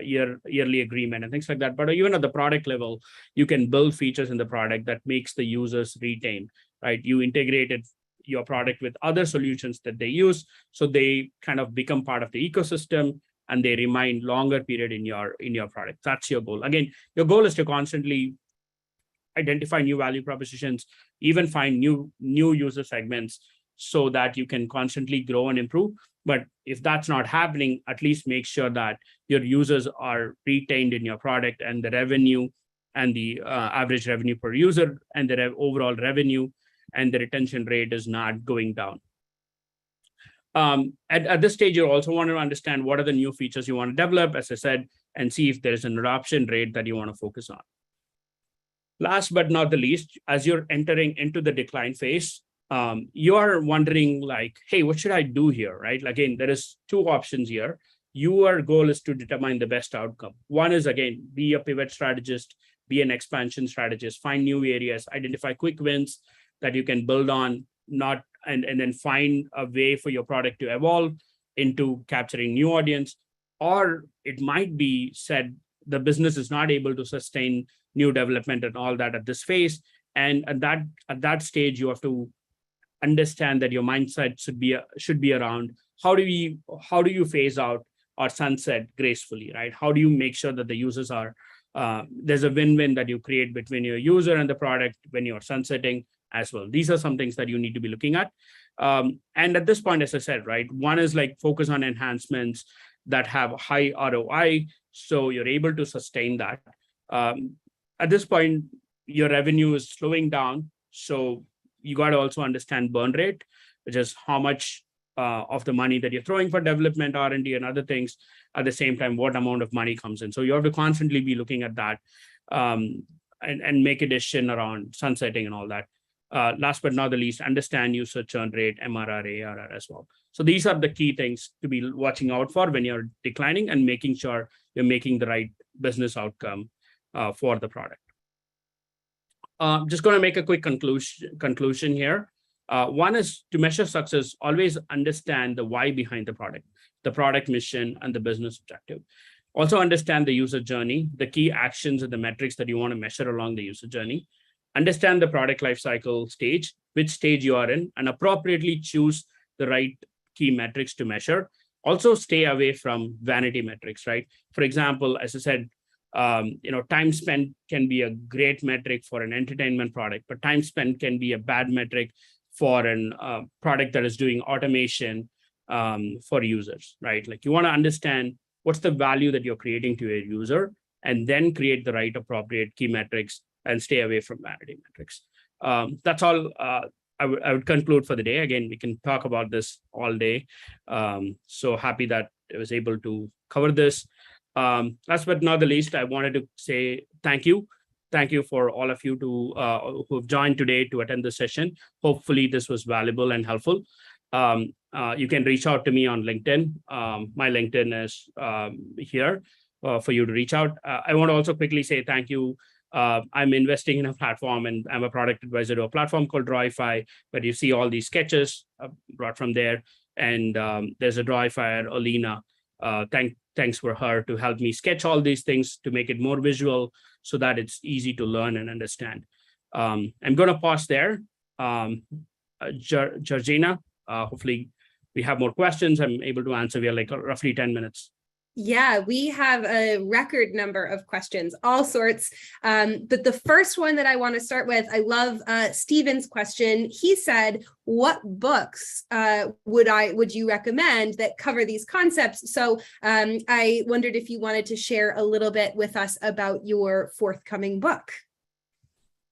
yearly agreement and things like that. But even at the product level, you can build features in the product that makes the users retain, right? You integrated your product with other solutions that they use, so they kind of become part of the ecosystem, and they remain longer period in your product. That's your goal. Again, your goal is to constantly identify new value propositions, even find new user segments, so that you can constantly grow and improve. But if that's not happening, at least make sure that your users are retained in your product, and the revenue and the average revenue per user and the overall revenue and the retention rate is not going down. At this stage, you also want to understand what are the new features you want to develop, as I said, and see if there's an adoption rate that you want to focus on. Last but not the least, as you're entering into the decline phase, you are wondering like, hey, what should I do here, right? Again, there is two options here. Your goal is to determine the best outcome. One is, again, be a pivot strategist, be an expansion strategist, find new areas, identify quick wins that you can build on, and then find a way for your product to evolve into capturing new audience. Or it might be said the business is not able to sustain new development and all that at this phase. And at that stage, you have to understand that your mindset should be around how do you phase out or sunset gracefully, right? How do you make sure that the users are there's a win-win that you create between your user and the product when you're sunsetting as well. These are some things that you need to be looking at. And at this point, as I said, right, one is like focus on enhancements that have high ROI, so you're able to sustain that. At this point, your revenue is slowing down, so you got to also understand burn rate, which is how much of the money that you're throwing for development, R&D, and other things. At the same time, what amount of money comes in. So you have to constantly be looking at that and make a decision around sunsetting and all that. Last but not the least, understand user churn rate, MRR, ARR as well. So these are the key things to be watching out for when you're declining and making sure you're making the right business outcome for the product. Just going to make a quick conclusion here. One is to measure success, always understand the why behind the product mission, and the business objective. Also understand the user journey, the key actions and the metrics that you want to measure along the user journey. Understand the product lifecycle stage, which stage you are in, and appropriately choose the right key metrics to measure. Also stay away from vanity metrics, right? For example, as I said, time spent can be a great metric for an entertainment product, but time spent can be a bad metric for a product that is doing automation for users, right? Like you want to understand what's the value that you're creating to your user, and then create the right appropriate key metrics and stay away from vanity metrics. That's all I would conclude for the day. Again, we can talk about this all day. So happy that I was able to cover this. Last but not the least, I wanted to say thank you. Thank you for all of you who have joined today to attend the session. Hopefully this was valuable and helpful. You can reach out to me on LinkedIn. My LinkedIn is here for you to reach out. I want to also quickly say thank you. I'm investing in a platform, and I'm a product advisor to a platform called Drawify, where you see all these sketches brought from there. And there's a Drawify, Alina. Thanks for her to help me sketch all these things to make it more visual so that it's easy to learn and understand. I'm going to pause there. Georgina, hopefully we have more questions I'm able to answer. We are like roughly 10 minutes. Yeah, we have a record number of questions, all sorts. But the first one that I want to start with, I love Steven's question. He said, what books would you recommend that cover these concepts? So I wondered if you wanted to share a little bit with us about your forthcoming book.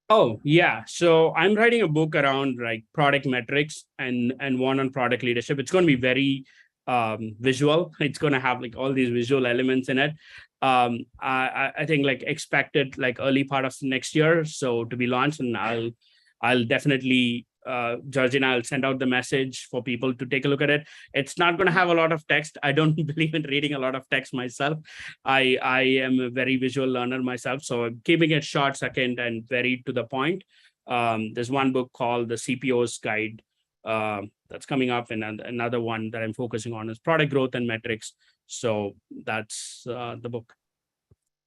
Oh, yeah. So I'm writing a book around like product metrics and one on product leadership. It's going to be very visual. It's going to have like all these visual elements in it. I think like expected like early part of next year, so to be launched, and I'll definitely Georgina, I'll send out the message for people to take a look at it. It's not going to have a lot of text. I don't believe in reading a lot of text myself. I am a very visual learner myself, so I'm keeping it short, second, and very to the point. There's one book called The CPO's Guide that's coming up, and another one that I'm focusing on is product growth and metrics. So that's the book.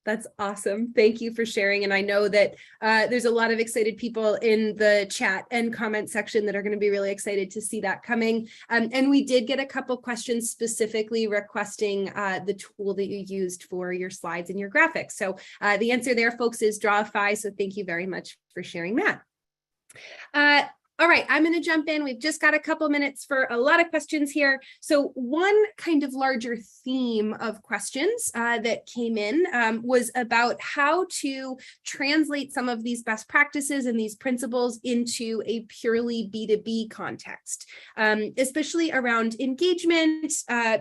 That's awesome. Thank you for sharing. And I know that there's a lot of excited people in the chat and comment section that are going to be really excited to see that coming. And we did get a couple questions specifically requesting the tool that you used for your slides and your graphics. So the answer there, folks, is Drawify. So thank you very much for sharing that. All right, I'm going to jump in. We've just got a couple minutes for a lot of questions here. So one kind of larger theme of questions that came in was about how to translate some of these best practices and these principles into a purely B2B context, especially around engagement,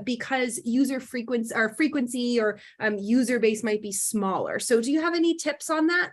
because user frequency or user base might be smaller. So do you have any tips on that?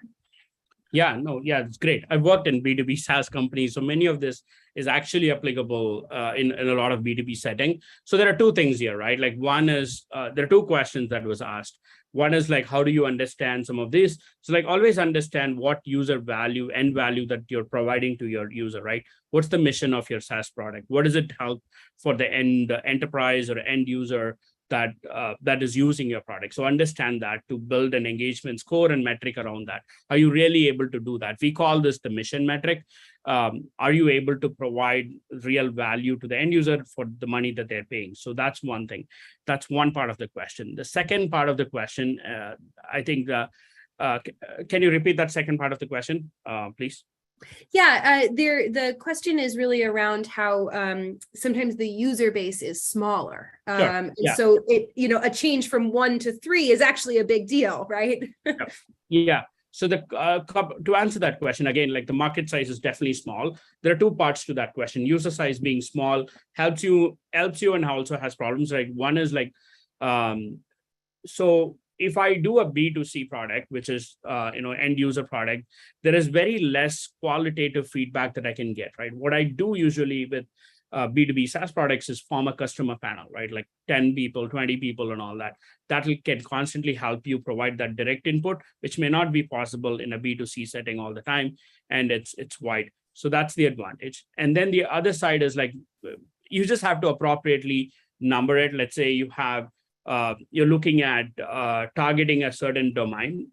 Yeah, no, yeah, it's great. I've worked in B2B SaaS companies, so many of this is actually applicable in a lot of B2B setting. So there are two things here, right? Like one is, there are two questions that was asked. One is like, how do you understand some of this? So like always understand what user value, end value that you're providing to your user, right? What's the mission of your SaaS product? What does it help for the end enterprise or end user that is using your product? So understand that to build an engagement score and metric around that. Are you really able to do that? We call this the mission metric. Are you able to provide real value to the end user for the money that they're paying? So that's one thing. That's one part of the question. The second part of the question, I think, can you repeat that second part of the question, please? Yeah, the question is really around how sometimes the user base is smaller. Sure. And so a change from 1 to 3 is actually a big deal, right? Yeah. So to answer that question, again, like the market size is definitely small. There are two parts to that question. User size being small helps you and also has problems. Like one is like, so if I do a B2C product, which is end user product, there is very less qualitative feedback that I can get, right? What I do usually with B2B SaaS products is form a customer panel, right? Like 10 people, 20 people and all that. That can constantly help you provide that direct input, which may not be possible in a B2C setting all the time. And it's wide. So that's the advantage. And then the other side is like, you just have to appropriately number it. Let's say you have, you're looking at targeting a certain domain,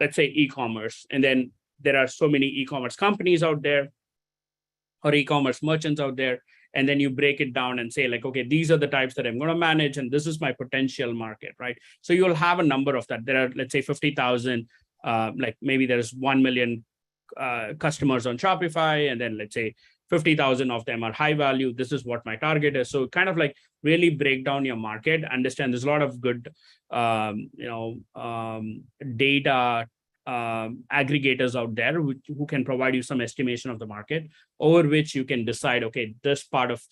let's say e-commerce, and then there are so many e-commerce companies out there or e-commerce merchants out there, and then you break it down and say like, okay, these are the types that I'm going to manage, and this is my potential market, right? So you'll have a number of that. There are, let's say 50,000, like maybe there's 1 million customers on Shopify, and then let's say 50,000 of them are high value. This is what my target is. So kind of like really break down your market, understand there's a lot of good, data aggregators out there who can provide you some estimation of the market, over which you can decide, okay, this part of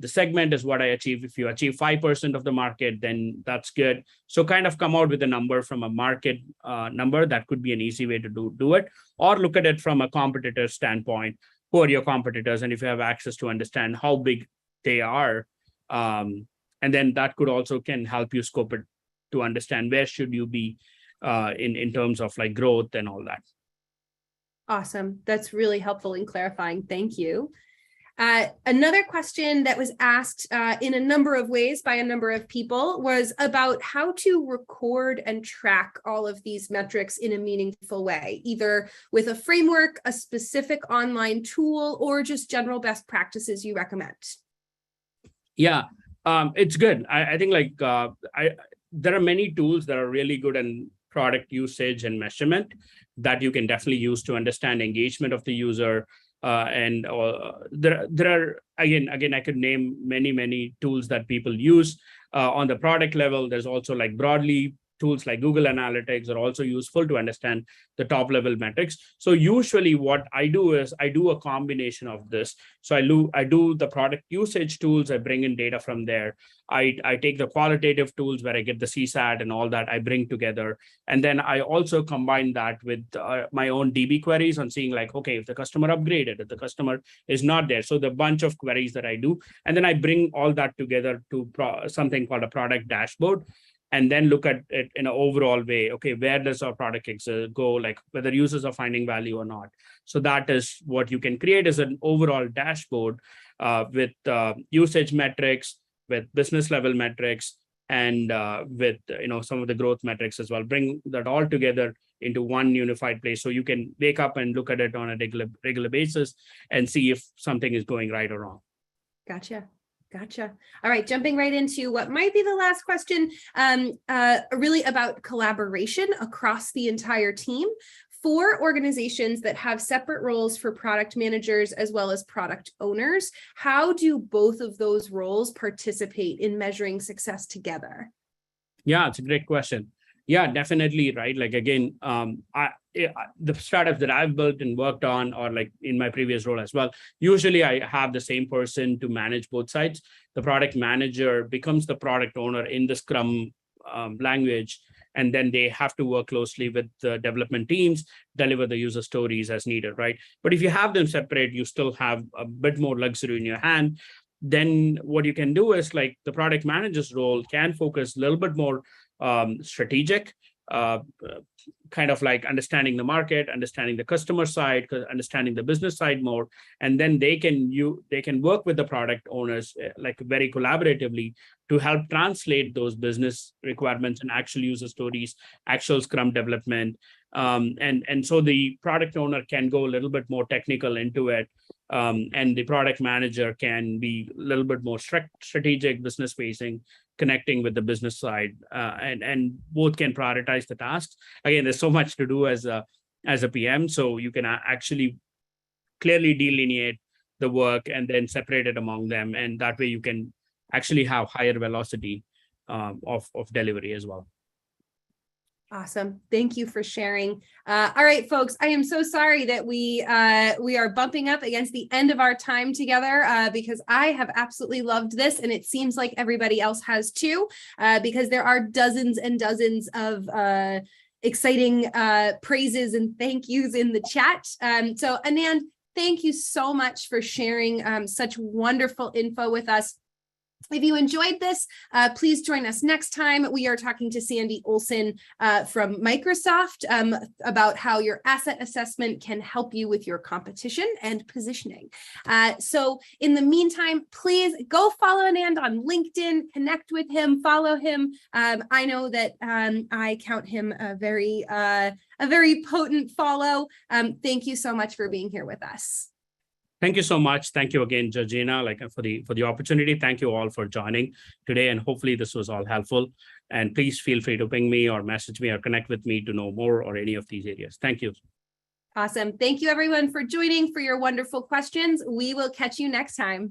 the segment is what I achieve. If you achieve 5% of the market, then that's good. So kind of come out with a number from a market number. That could be an easy way to do it, or look at it from a competitor standpoint. Who are your competitors? And if you have access to understand how big they are, and then that could also can help you scope it to understand where should you be in terms of like growth and all that. Awesome. That's really helpful in clarifying. Thank you. Another question that was asked in a number of ways by a number of people was about how to record and track all of these metrics in a meaningful way, either with a framework, a specific online tool, or just general best practices you recommend. Yeah, it's good. I think like there are many tools that are really good in product usage and measurement that you can definitely use to understand engagement of the user. And there are, again, I could name many tools that people use on the product level. There's also like broadly tools like Google Analytics are also useful to understand the top level metrics. So usually what I do is I do a combination of this. So I do the product usage tools, I bring in data from there. I take the qualitative tools where I get the CSAT and all that I bring together. And then I also combine that with my own DB queries on seeing like, okay, if the customer upgraded, if the customer is not there. So the bunch of queries that I do, and then I bring all that together to something called a product dashboard. And then look at it in an overall way. Okay, where does our product go? Like whether users are finding value or not. So that is what you can create as an overall dashboard with usage metrics, with business level metrics, and with some of the growth metrics as well. Bring that all together into one unified place, so you can wake up and look at it on a regular basis and see if something is going right or wrong. Gotcha. All right, jumping right into what might be the last question, really about collaboration across the entire team. For organizations that have separate roles for product managers as well as product owners, how do both of those roles participate in measuring success together? Yeah, it's a great question. Yeah, definitely, right? Like again, the startups that I've built and worked on, or like in my previous role as well, usually I have the same person to manage both sides. The product manager becomes the product owner in the Scrum language, and then they have to work closely with the development teams, deliver the user stories as needed, right? But if you have them separate, you still have a bit more luxury in your hand. Then what you can do is like the product manager's role can focus a little bit more strategic, kind of like understanding the market, understanding the customer side, understanding the business side more, and then they can work with the product owners like very collaboratively to help translate those business requirements and actual user stories, actual Scrum development, and so the product owner can go a little bit more technical into it, and the product manager can be a little bit more strategic, business facing, connecting with the business side, and both can prioritize the tasks. Again, there's so much to do as a PM, so you can actually clearly delineate the work and then separate it among them, and that way you can actually have higher velocity of delivery as well. Awesome. Thank you for sharing. All right, folks, I am so sorry that we are bumping up against the end of our time together because I have absolutely loved this, and it seems like everybody else has too, because there are dozens and dozens of exciting praises and thank yous in the chat. So Anand, thank you so much for sharing such wonderful info with us. If you enjoyed this, please join us next time. We are talking to Sandy Olson from Microsoft about how your asset assessment can help you with your competition and positioning. So in the meantime, please go follow Anand on LinkedIn, connect with him, follow him. I know that I count him a very potent follow. Thank you so much for being here with us. Thank you so much. Thank you again, Georgina, for the opportunity. Thank you all for joining today, and hopefully this was all helpful. And please feel free to ping me or message me or connect with me to know more or any of these areas. Thank you. Awesome. Thank you everyone for joining, for your wonderful questions. We will catch you next time.